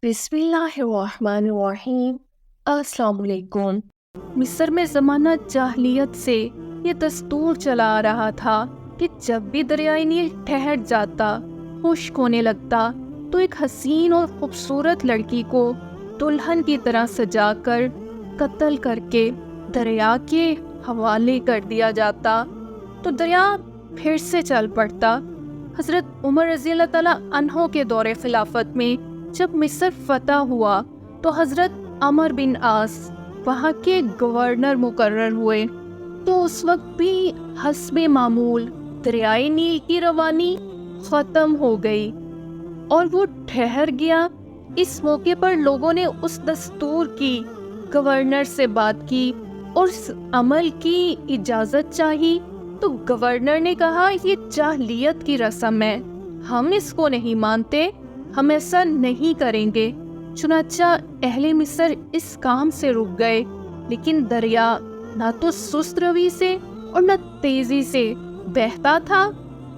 بسم اللہ الرحمن الرحیم۔ السلام علیکم۔ مصر میں زمانہ جاہلیت سے یہ دستور چلا آ رہا تھا کہ جب بھی دریائے نیل ٹھہر جاتا، خشک ہونے لگتا، تو ایک حسین اور خوبصورت لڑکی کو دلہن کی طرح سجا کر قتل کر کے دریا کے حوالے کر دیا جاتا تو دریا پھر سے چل پڑتا۔ حضرت عمر رضی اللہ تعالیٰ عنہ کے دور خلافت میں جب مصر فتح ہوا تو حضرت عمر بن عاص وہاں کے گورنر مقرر ہوئے، تو اس وقت بھی حسب معمول دریائے نیل کی روانی ختم ہو گئی اور وہ ٹھہر گیا۔ اس موقع پر لوگوں نے اس دستور کی گورنر سے بات کی اور اس عمل کی اجازت چاہی، تو گورنر نے کہا یہ جاہلیت کی رسم ہے، ہم اس کو نہیں مانتے، ہم ایسا نہیں کریں گے۔ چنانچہ اہل مصر اس کام سے رک گئے، لیکن دریا نہ تو سست روی سے اور نہ تیزی سے بہتا تھا۔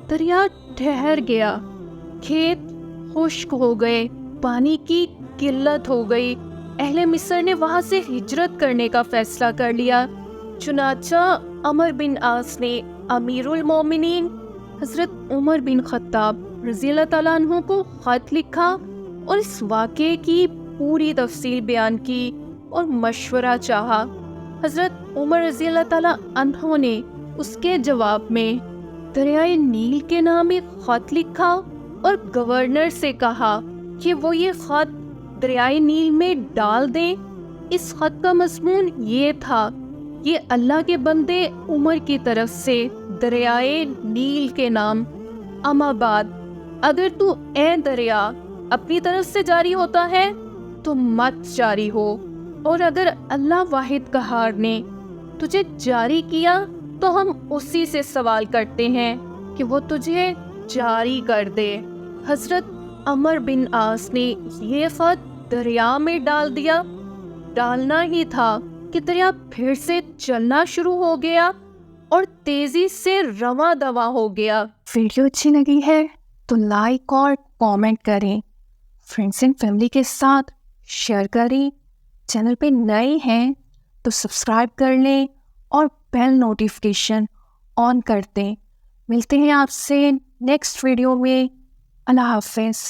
دریا ٹھہر گیا، کھیت خشک ہو گئے، پانی کی قلت ہو گئی۔ اہل مصر نے وہاں سے ہجرت کرنے کا فیصلہ کر لیا۔ چنانچہ عمر بن عاص نے امیر المومنین حضرت عمر بن خطاب رضی اللہ تعالیٰ عنہ کو خط لکھا اور اس واقعے کی پوری تفصیل بیان کی اور مشورہ چاہا۔ حضرت عمر رضی اللہ تعالیٰ عنہ نے اس کے جواب میں دریائے نیل کے نام ایک خط لکھا اور گورنر سے کہا کہ وہ یہ خط دریائے نیل میں ڈال دیں۔ اس خط کا مضمون یہ تھا: یہ اللہ کے بندے عمر کی طرف سے دریائے نیل کے نام، اما بعد اگر تو اے دریا اپنی طرف سے جاری ہوتا ہے تو مت جاری ہو، اور اگر اللہ واحد قہار نے تجھے جاری کیا تو ہم اسی سے سوال کرتے ہیں کہ وہ تجھے جاری کر دے۔ حضرت عمر بن عاص نے یہ خط دریا میں ڈال دیا۔ ڈالنا ہی تھا کہ دریا پھر سے چلنا شروع ہو گیا اور تیزی سے رواں دواں ہو گیا۔ ویڈیو اچھی لگی ہے تو لائک اور کامنٹ کریں، فرینڈس اینڈ فیملی کے ساتھ شیئر کریں، چینل پہ نئے ہیں تو سبسکرائب کر لیں اور بیل نوٹیفیکیشن آن کر دیں۔ ملتے ہیں آپ سے نیکسٹ ویڈیو میں۔ اللہ حافظ۔